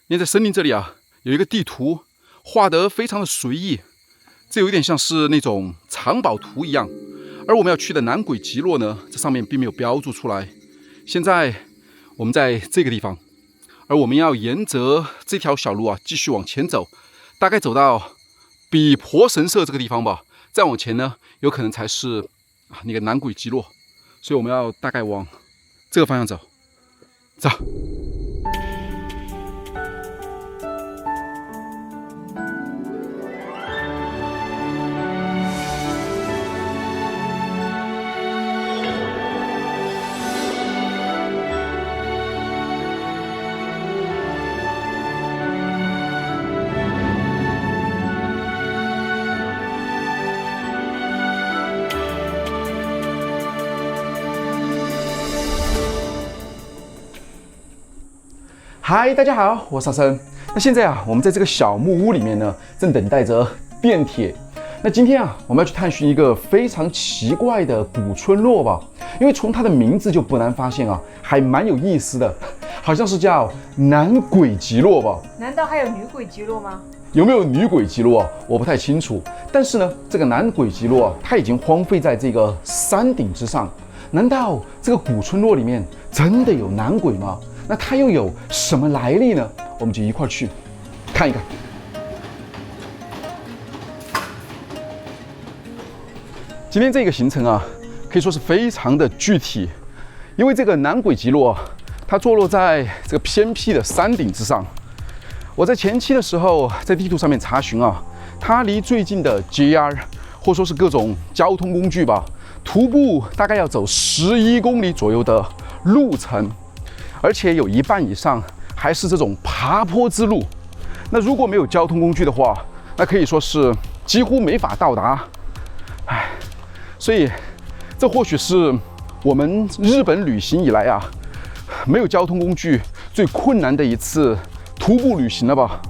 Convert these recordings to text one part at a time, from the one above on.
因为在森林这里啊，有一个地图画得非常的随意，这有点像是那种藏宝图一样。而我们要去的南轨极落呢，这上面并没有标注出来。现在我们在这个地方，而我们要沿着这条小路啊继续往前走，大概走到比婆神社这个地方吧。再往前呢，有可能才是那个南轨极落，所以我们要大概往这个方向走。走。嗨，大家好，我是阿生。那现在啊，我们在这个小木屋里面呢，正等待着电铁。那今天啊，我们要去探寻一个非常奇怪的古村落吧。因为从它的名字就不难发现啊，还蛮有意思的，好像是叫南轨极落吧？难道还有女轨极落吗？有没有女轨极落啊？我不太清楚。但是呢，这个南轨极落啊，它已经荒废在这个山顶之上。难道这个古村落里面真的有南轨吗？那它又有什么来历呢？我们就一块去看一看。今天这个行程啊，可以说是非常的具体，因为这个南轨极落啊，它坐落在这个偏僻的山顶之上。我在前期的时候，在地图上面查询啊，它离最近的 JR 或者说是各种交通工具吧，徒步大概要走11公里左右的路程。而且有一半以上还是这种爬坡之路，那如果没有交通工具的话，那可以说是几乎没法到达。所以这或许是我们日本旅行以来啊，没有交通工具最困难的一次徒步旅行了吧。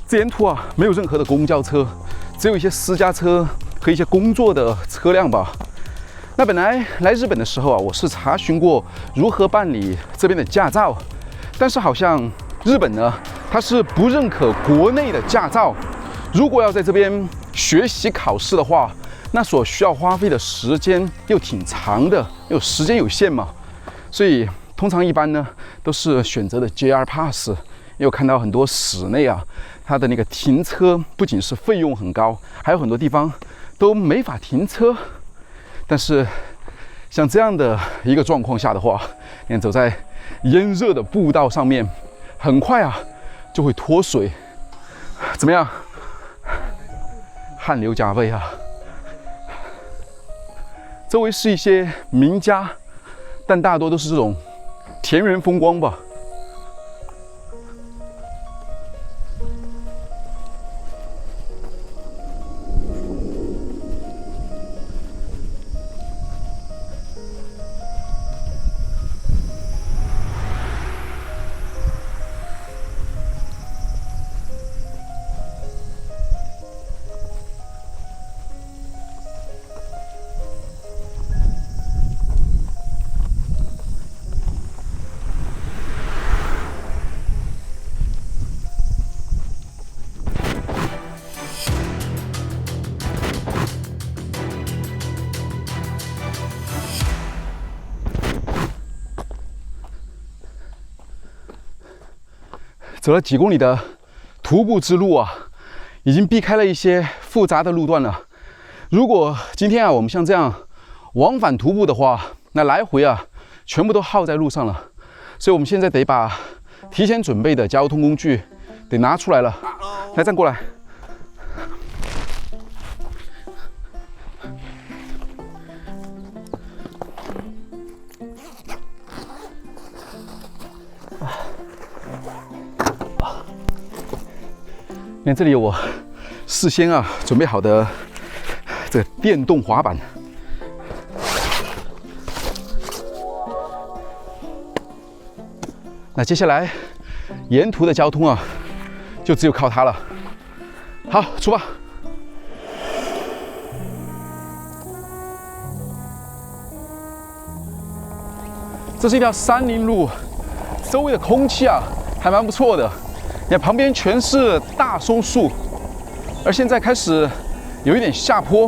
这沿途啊，没有任何的公交车，只有一些私家车和一些工作的车辆吧。那本来来日本的时候啊，我是查询过如何办理这边的驾照，但是好像日本呢，它是不认可国内的驾照。如果要在这边学习考试的话，那所需要花费的时间又挺长的，又时间有限嘛，所以通常一般呢都是选择的 JR Pass。因为我看到很多室内啊，它的那个停车不仅是费用很高，还有很多地方都没法停车。但是像这样的一个状况下的话，你看走在炎热的步道上面，很快啊就会脱水。怎么样？汗流浃背啊！周围是一些民家，但大多都是这种田园风光吧。走了几公里的徒步之路啊，已经避开了一些复杂的路段了。如果今天啊我们像这样往返徒步的话，那来回啊全部都耗在路上了。所以我们现在得把提前准备的交通工具得拿出来了。来，站过来。你看这里有我事先啊准备好的这个电动滑板。那接下来沿途的交通啊，就只有靠它了。好，出发。这是一条山林路，周围的空气啊还蛮不错的。你看旁边全是大松树，而现在开始有一点下坡。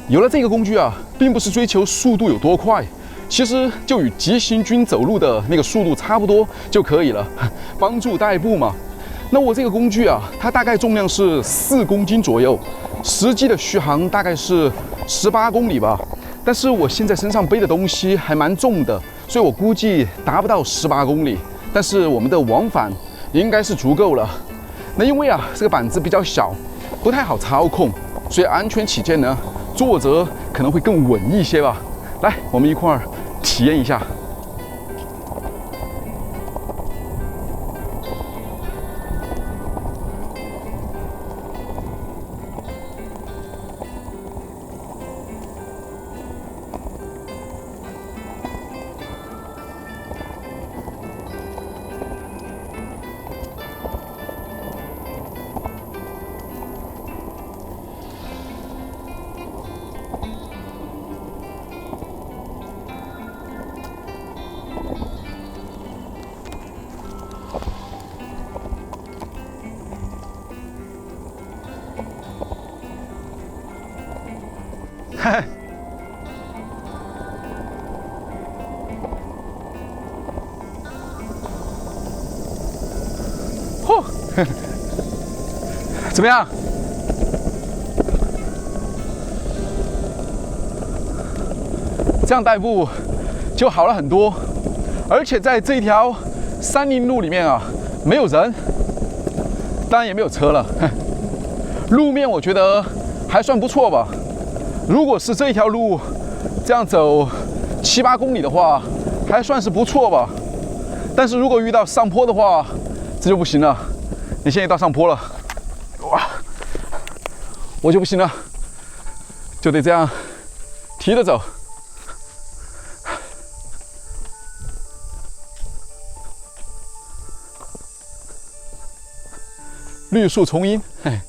有了这个工具啊，并不是追求速度有多快，其实就与急行军走路的那个速度差不多就可以了，帮助代步嘛。那我这个工具啊，它大概重量是4公斤左右，实际的续航大概是18公里吧。但是我现在身上背的东西还蛮重的，所以我估计达不到18公里。但是我们的往返应该是足够了。那因为啊，这个板子比较小，不太好操控，所以安全起见呢，坐着可能会更稳一些吧。来，我们一块儿体验一下。嗨，嚯，怎么样？这样代步就好了很多，而且在这一条山林路里面啊，没有人，当然也没有车了。路面我觉得还算不错吧。如果是这一条路这样走7、8公里的话，还算是不错吧。但是如果遇到上坡的话，这就不行了。你现在到上坡了，哇，我就不行了，就得这样提着走。绿树丛荫，嘿。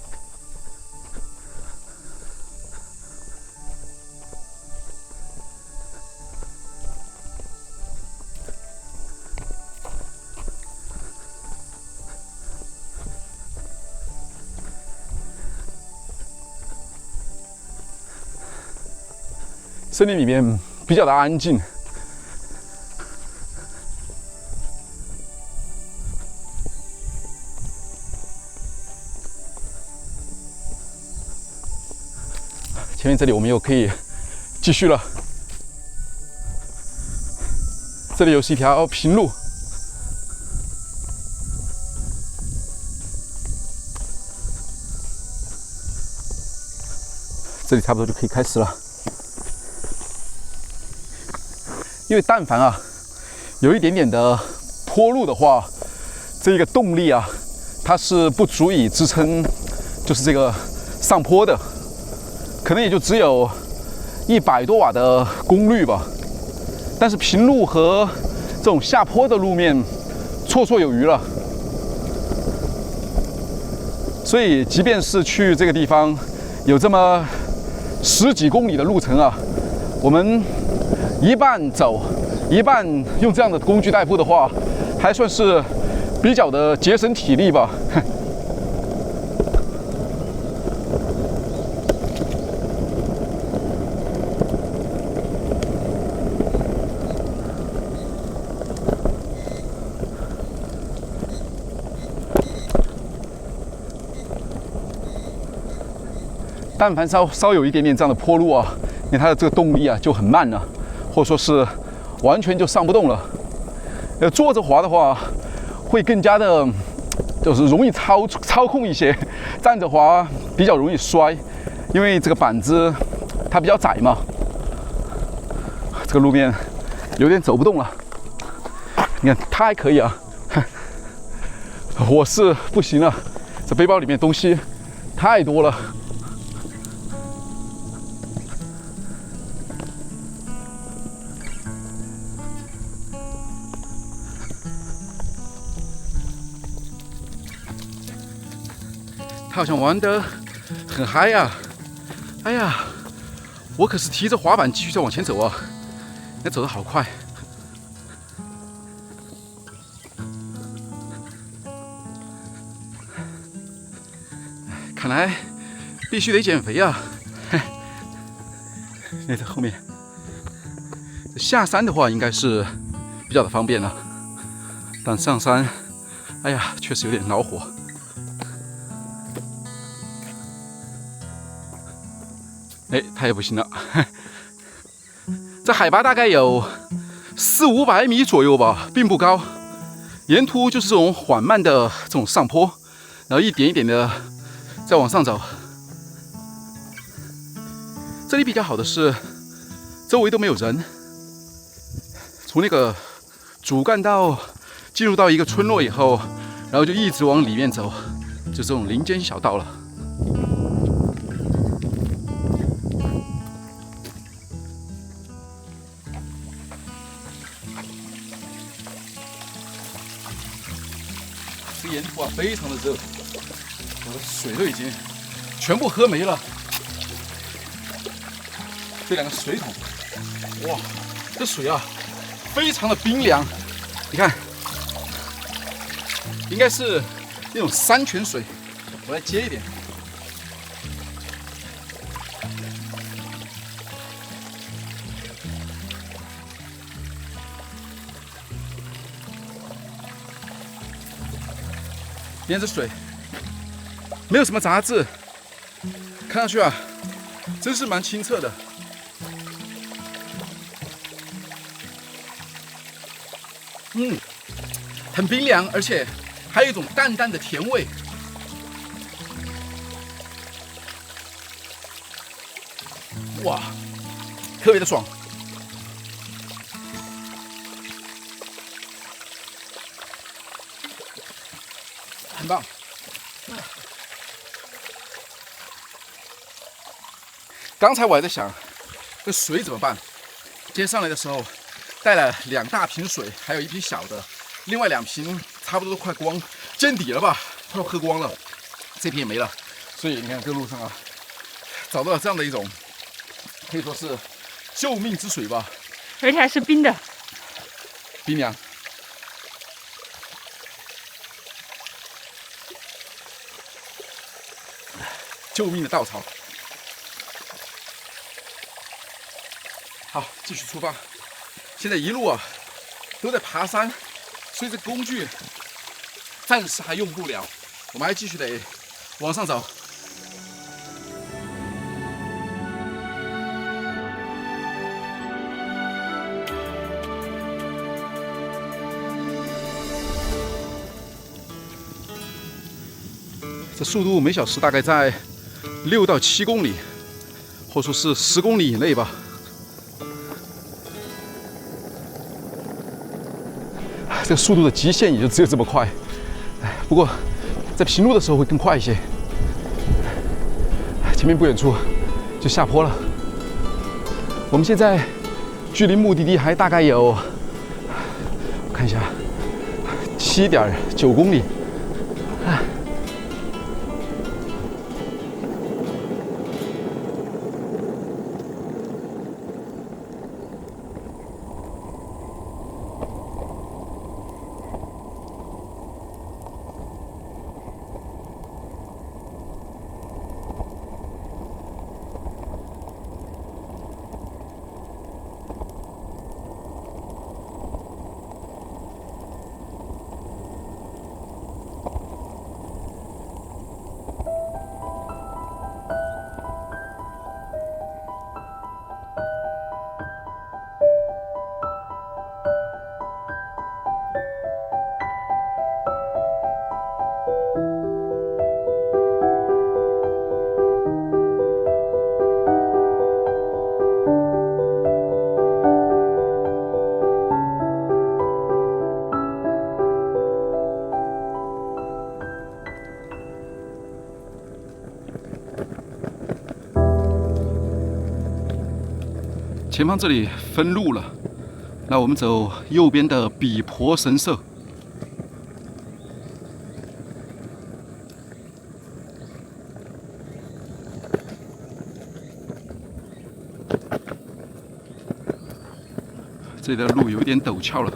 森林里面比较的安静，前面这里我们又可以继续了。这里又是一条平路，这里差不多就可以开始了。因为但凡啊有一点点的坡路的话，这个动力啊，它是不足以支撑，就是这个上坡的，可能也就只有100多瓦的功率吧。但是平路和这种下坡的路面绰绰有余了。所以，即便是去这个地方有这么10几公里的路程啊，我们一半走，一半用这样的工具代步的话，还算是比较的节省体力吧。但凡稍有一点点这样的坡路啊，你看它的这个动力啊就很慢了，或者说是完全就上不动了。坐着滑的话，会更加的，就是容易操控一些；站着滑比较容易摔，因为这个板子它比较窄嘛。这个路面有点走不动了。你看它还可以啊，我是不行了，这背包里面东西太多了。他好像玩得很嗨呀！哎呀，我可是提着滑板继续在往前走啊，那走得好快。看来必须得减肥啊！那在后面，下山的话应该是比较的方便了，但上山，哎呀，确实有点恼火。哎，他也不行了。这海拔大概有400-500米左右吧，并不高。沿途就是这种缓慢的这种上坡，然后一点一点的再往上走。这里比较好的是，周围都没有人。从那个主干道进入到一个村落以后，然后就一直往里面走，就这种林间小道了。这沿途啊非常的热，我的水都已经全部喝没了。这2个水桶，哇，这水啊非常的冰凉，你看，应该是那种山泉水。我来接一点。你看这水，没有什么杂质，看上去啊，真是蛮清澈的。很冰凉，而且还有一种淡淡的甜味。哇，特别的爽。很棒。刚才我还在想，这水怎么办？今天上来的时候带了2大瓶水，还有1瓶小的，另外2瓶差不多都快见底了吧，快要喝光了，这瓶也没了。所以你看这路上啊，找到了这样的一种可以说是救命之水吧，而且还是冰的，冰凉。救命的稻草。好，继续出发。现在一路啊都在爬山，所以这工具暂时还用不了，我们还继续得往上走。这速度每小时大概在6到7公里，或者说是10公里以内吧。这个速度的极限也就只有这么快，不过在平路的时候会更快一些。前面不远处就下坡了，我们现在距离目的地还大概有，我看一下，7.9公里。前方这里分路了，那我们走右边的比婆神社。这里的路有一点陡峭了。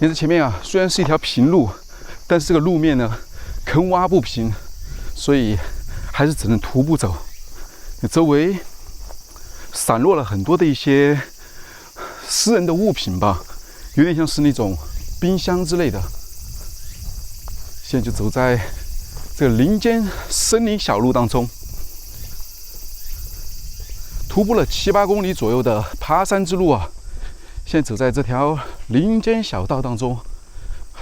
你这前面啊，虽然是一条平路，但是这个路面呢坑洼不平，所以还是只能徒步走。周围散落了很多的一些私人的物品吧，有点像是那种冰箱之类的。现在就走在这个林间森林小路当中，徒步了7、8公里左右的爬山之路啊。现在走在这条林间小道当中，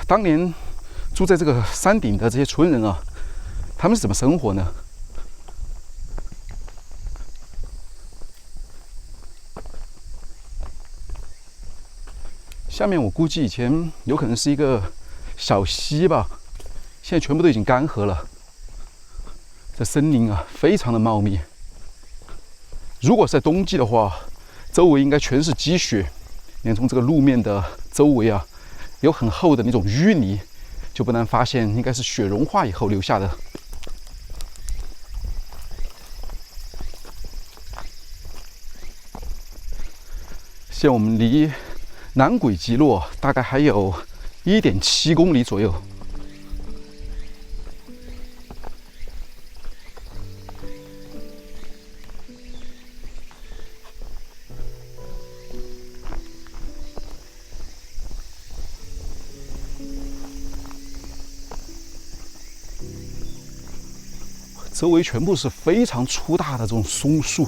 当年住在这个山顶的这些村人啊，他们是怎么生活呢？下面我估计以前有可能是一个小溪吧，现在全部都已经干涸了。这森林啊，非常的茂密。如果是在冬季的话，周围应该全是积雪。你看，从这个路面的周围啊，有很厚的那种淤泥，就不难发现应该是雪融化以后留下的。现在我们离南轨极落大概还有1.7公里左右。周围全部是非常粗大的这种松树。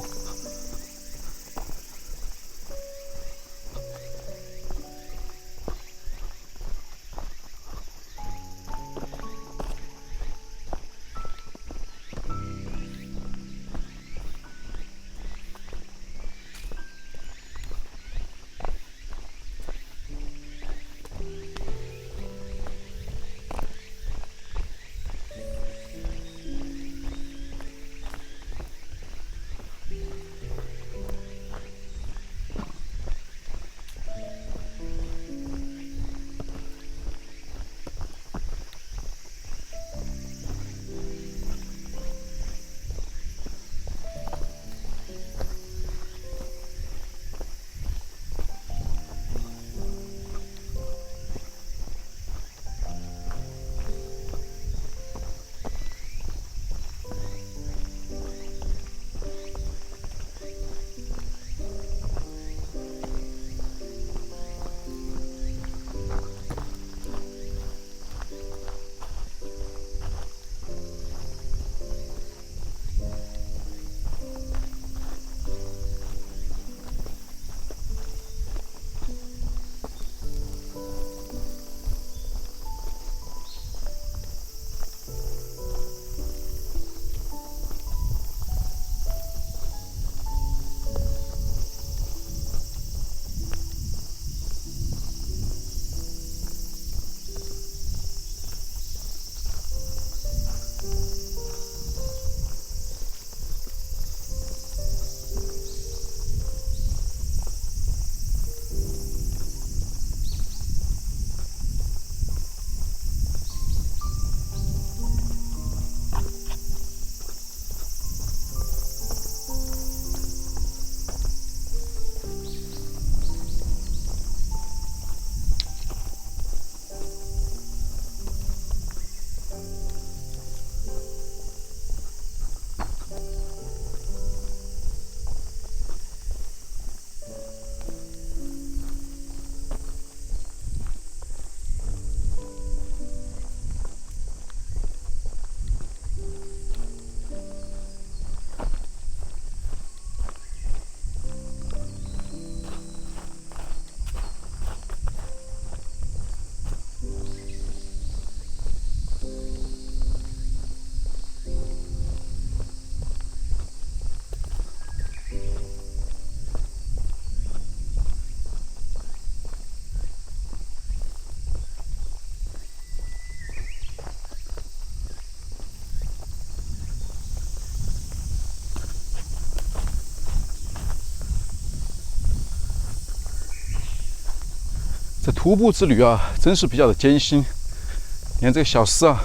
这徒步之旅啊，真是比较的艰辛。你看这个小施啊，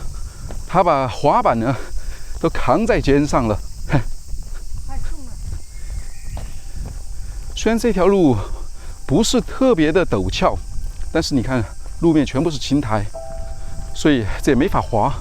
他把滑板呢都扛在肩上了。太重了。虽然这条路不是特别的陡峭，但是你看路面全部是青苔，所以这也没法滑。